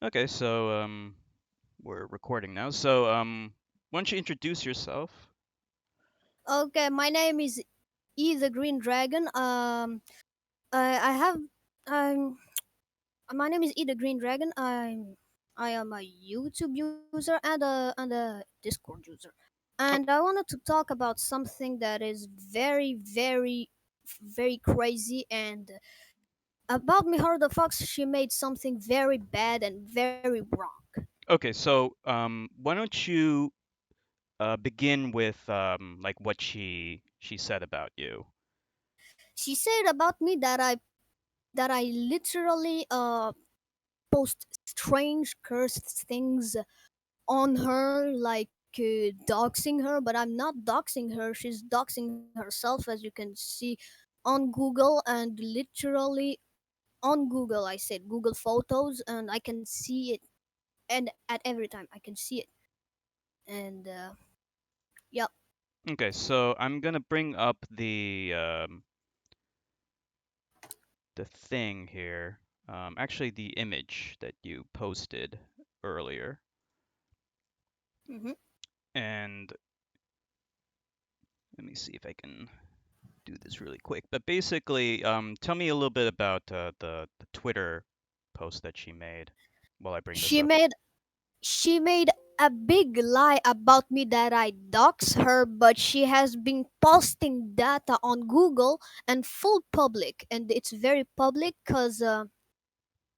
Okay, so we're recording now. So why don't you introduce yourself? Okay, my name is E the Green Dragon. I have um my name is E the Green Dragon. I am a YouTube user and a Discord user, and Oh, I wanted to talk about something that is very crazy and about Miharu the Fox. She made something very bad and very wrong. okay, so why don't you begin with like what she said about you? She said about me that I literally post strange cursed things on her, like doxing her, but I'm not doxing her. She's doxing herself, as you can see on Google, and literally on Google. I said Google Photos, and I can see it, and at every time I can see it. And yeah. Okay, so I'm gonna bring up the thing here. Actually, the image that you posted earlier, hmm and let me see if I can do this really quick. But basically, tell me a little bit about the Twitter post that she made while I bring this she up. made she made a big lie about me that I dox her, but she has been posting data on Google and full public, and it's very public because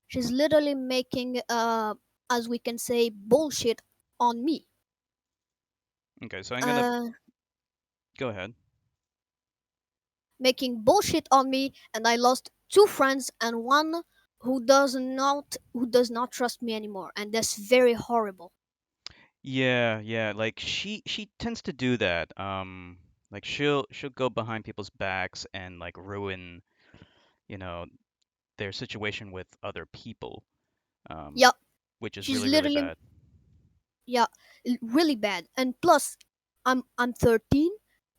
she's literally making, as we can say, bullshit on me. Okay, so I'm gonna Uh, go ahead. Making bullshit on me, and I lost two friends and one who does not trust me anymore, and that's very horrible. Yeah, yeah, like she tends to do that. Like she'll go behind people's backs and like ruin, you know, their situation with other people, um, Yeah, which is she's really, really literally, bad. yeah, really bad. And plus, I'm 13.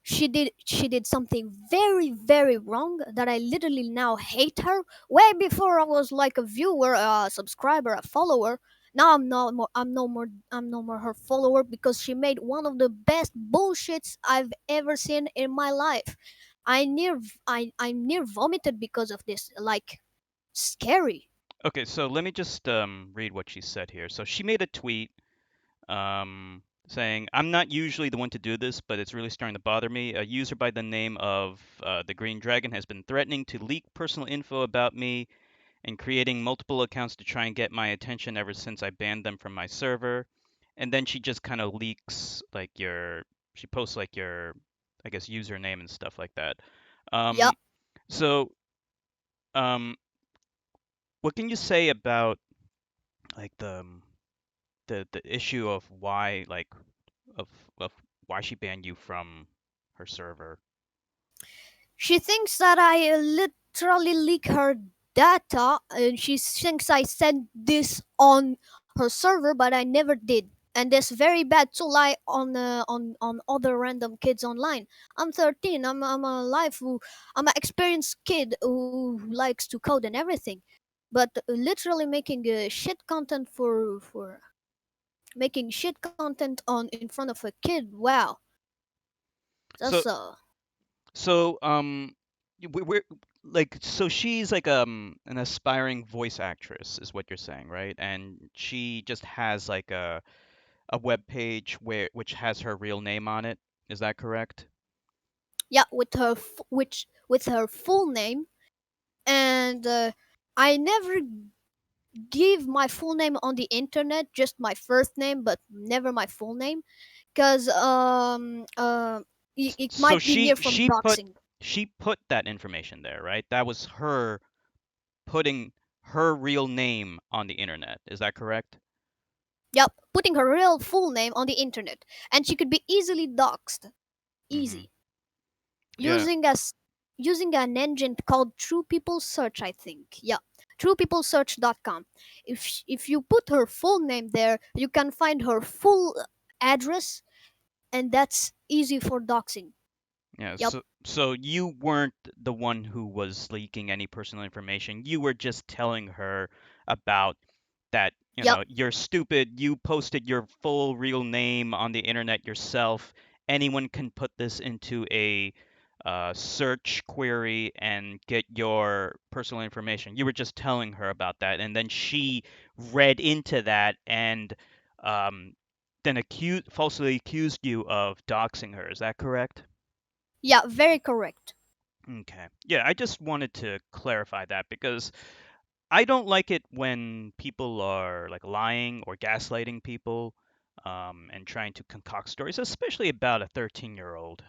She did something very wrong that I literally now hate her. Way before I was like a viewer, a subscriber, a follower. Now I'm no more her follower because she made one of the best bullshits I've ever seen in my life. I near vomited because of this. Like, scary. Okay, so let me just read what she said here. So she made a tweet saying, "I'm not usually the one to do this, but it's really starting to bother me. A user by the name of the Green Dragon has been threatening to leak personal info about me and creating multiple accounts to try and get my attention ever since I banned them from my server." And then she just kind of leaks like she posts like your, I guess, username and stuff like that. Yup. Um, so, um, what can you say about like the issue of why like of of why she banned you from her server? She thinks that I literally leak her data, and she thinks I sent this on her server, but I never did. And that's very bad to lie on other random kids online. I'm 13. I'm an experienced kid who likes to code and everything. But literally making shit content for making shit content on in front of a kid. Wow, that's So so we're like so she's like an aspiring voice actress is what you're saying, right? And she just has like a web page where which has her real name on it. Is that correct? yeah, with her full name. And I never give my full name on the internet, just my first name, but never my full name, because it So might be near from doxing. she put that information there, right? That was her putting her real name on the internet. Is that correct? Yep, putting her real full name on the internet, and she could be easily doxed, Mm-hmm. easy, Yeah. using us using an engine called True People Search, I think. Yeah, truepeoplesearch.com. If you put her full name there, you can find her full address, and that's easy for doxing. Yeah, Yep. so you weren't the one who was leaking any personal information. You were just telling her about that You Yep. know, you're stupid. You posted your full real name on the internet yourself. Anyone can put this into a search query and get your personal information. You were just telling her about that, and then she read into that and um, then falsely accused you of doxing her. Is that correct? Yeah, very correct. Okay. Yeah, I just wanted to clarify that because I don't like it when people are like lying or gaslighting people and trying to concoct stories, especially about a 13-year-old.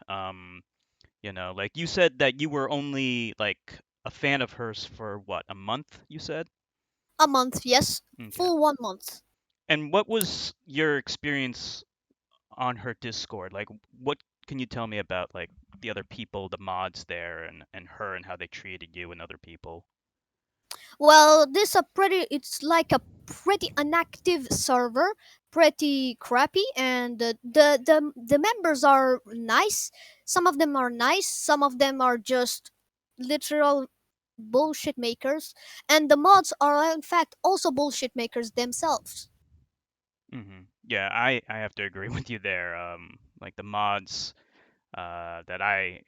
You know, like you said that you were only like a fan of hers for what, a month, you said? A month, yes. Okay. Full 1 month. And what was your experience on her Discord? Like, what can you tell me about like the other people, the mods there, and her and how they treated you and other people? Well, it's like a pretty inactive server, pretty crappy, and the members are nice. Some of them are nice, some of them are just literal bullshit makers, and the mods are in fact also bullshit makers themselves. Yeah, I have to agree with you there. Like the mods that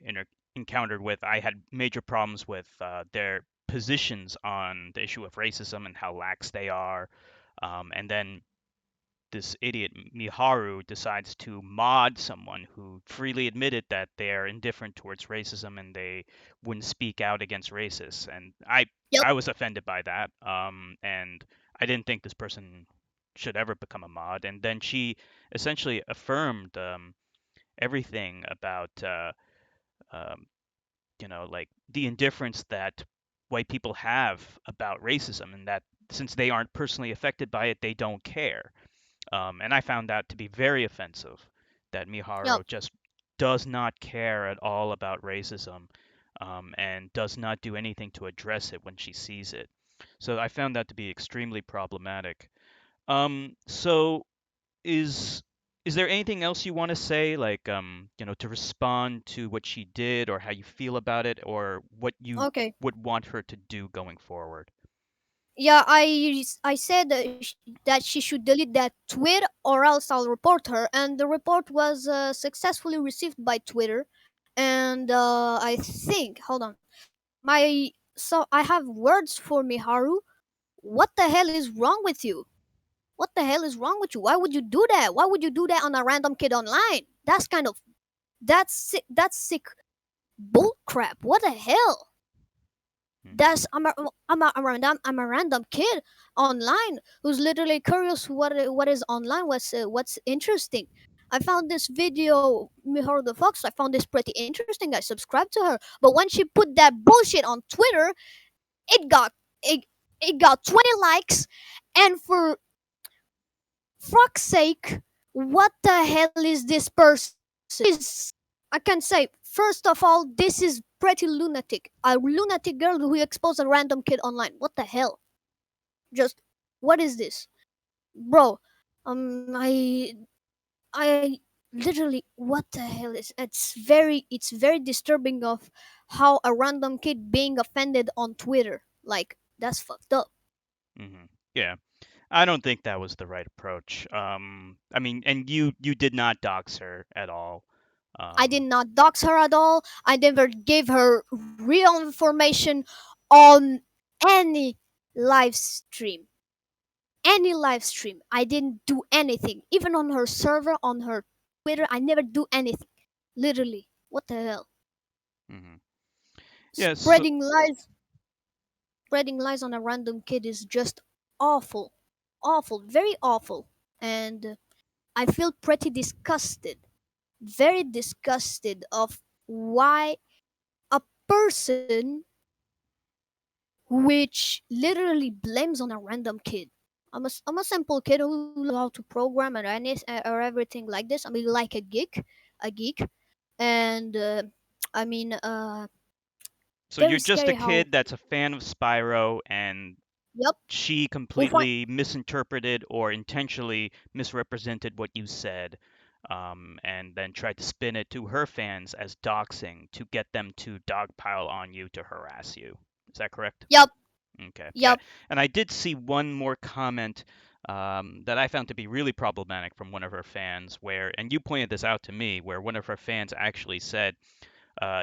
encountered with, I had major problems with their positions on the issue of racism and how lax they are. And then this idiot Miharu decides to mod someone who freely admitted that they're indifferent towards racism and they wouldn't speak out against racists. And Yep. I was offended by that. And I didn't think this person should ever become a mod. And then she essentially affirmed everything about um, you know, like the indifference that white people have about racism, and that since they aren't personally affected by it, they don't care. And I found that to be very offensive, that Yep. Miharu just does not care at all about racism and does not do anything to address it when she sees it. So I found that to be extremely problematic. So is is there anything else you want to say, like you know, to respond to what she did, or how you feel about it, or what you Okay. would want her to do going forward? Yeah, I said that she should delete that tweet or else I'll report her, and the report was successfully received by Twitter. And I think, hold on, my so I have words for Miharu. What the hell is wrong with you? What the hell is wrong with you? Why would you do that? Why would you do that on a random kid online? That's sick bull crap. What the hell? Hmm. That's I'm a random kid online who's literally curious what is online, what's interesting. I found this video, Miharu the Fox. I found this pretty interesting. I subscribed to her, but when she put that bullshit on Twitter, it got it, it got 20 likes, and for fuck's sake, what the hell is this person? Is I can say, first of all, this is pretty lunatic. A lunatic girl who exposed a random kid online. What the hell? Just what is this, bro? I literally, what the hell is? It's very disturbing of how a random kid being offended on Twitter. Like that's fucked up. Hmm. Yeah, I don't think that was the right approach. I mean, and you did not dox her at all. I did Um, not dox her at all. I never gave her real information on any live stream. Any live stream. I didn't do anything. Even on her server, on her Twitter, I never do anything. Literally. What the hell? hmm. Yeah, so Spreading lies on a random kid is just awful. Awful. Very awful. And I feel pretty disgusted. Very disgusted of why a person which literally blames on a random kid. I'm a simple kid who knows how to program or everything like this. I mean, like a geek, and I mean, so you're very just a scary how. kid that's a fan of Spyro, and Yep. she Who find completely misinterpreted or intentionally misrepresented what you said, and then tried to spin it to her fans as doxing to get them to dogpile on you to harass you. Is that correct? Yep. Okay, yeah. Yep. And I did see one more comment. that I found to be really problematic from one of her fans. Where, and you pointed this out to me, where one of her fans actually said,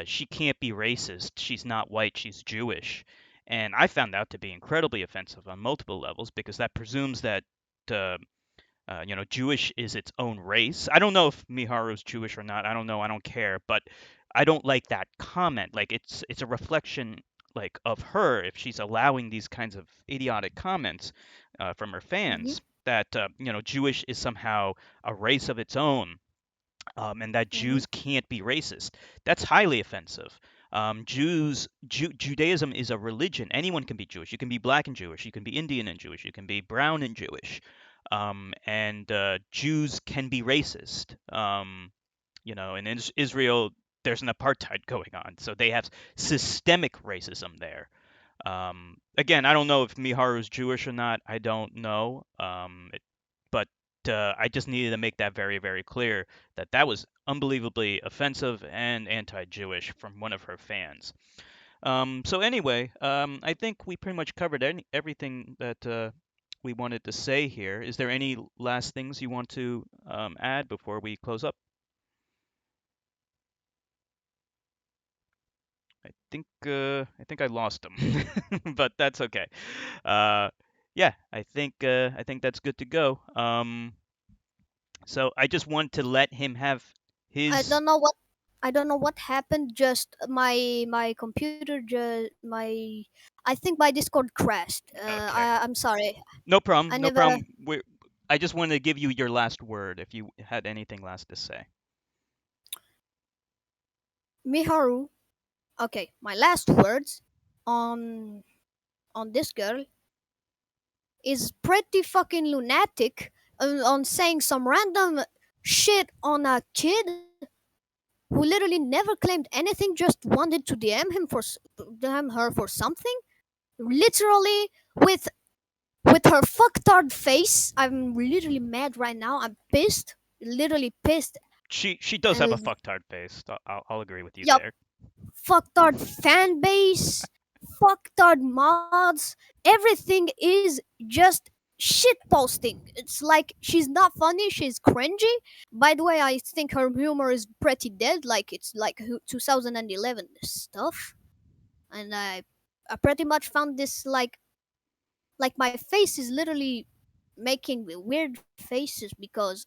she can't be racist. She's not white. She's Jewish. And I found that to be incredibly offensive on multiple levels because that presumes that uh, Jewish is its own race. I don't know if Miharu's Jewish or not. I don't know. I don't care. But I don't like that comment. Like it's a reflection like of her if she's allowing these kinds of idiotic comments from her Hmm. fans that Jewish is somehow a race of its own, and that Hmm. Jews can't be racist. That's highly offensive. Judaism is a religion. Anyone can be Jewish. You can be black and Jewish. You can be Indian and Jewish. You can be brown and Jewish. And Jews can be racist. In Israel, there's an apartheid going on, so they have systemic racism there. Again, I don't know if Miharu's Jewish or not. I don't know. But I just needed to make that very, very clear that that was unbelievably offensive and anti-Jewish from one of her fans. So anyway, I think we pretty much covered everything that we wanted to say here. Is there any last things you want to add before we close up? I think I lost them, but that's okay. Uh, yeah, I think that's good to go. So I just want to let him have I his. don't know what I don't know what happened. Just my computer, just my I think my Discord crashed. Okay. I'm sorry. No problem. I No never problem. I just wanted to give you your last word if you had anything last to say. Miharu. Okay, my last words on this girl is pretty fucking lunatic on saying some random shit on a kid who literally never claimed anything, just wanted to DM her for something. Literally with her fucktard face. I'm literally mad right now. I'm pissed, literally pissed. She does have a And fucktard face. I'll agree with you yup, there. fucktard fan base, fucktard mods. Everything is just shit posting. It's like she's not funny, she's cringy. By the way, I think her humor is pretty dead. Like it's like 2011 stuff. And I pretty much found this like my face is literally making weird faces because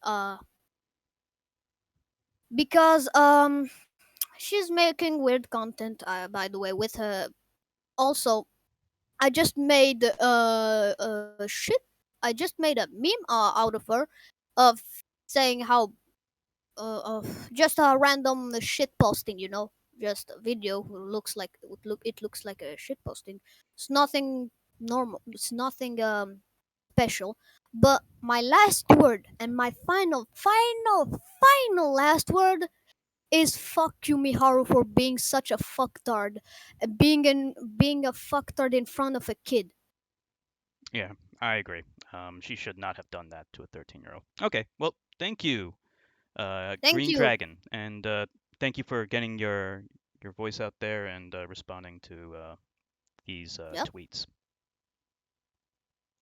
she's making weird content, by the way, with her. Also, I just made shit. I just made a meme out of her, of saying how of just a random shit posting, just a video who it looks like a shit posting. It's nothing normal. It's nothing special. But my last word and my final last word is fuck you, Miharu, for being such a fucktard, being a fucktard in front of a kid. Yeah, I agree. She should not have done that to a 13-year-old. Okay, well, thank you, Thank Green you. Dragon, and thank you for getting your voice out there and responding to these Yep. tweets.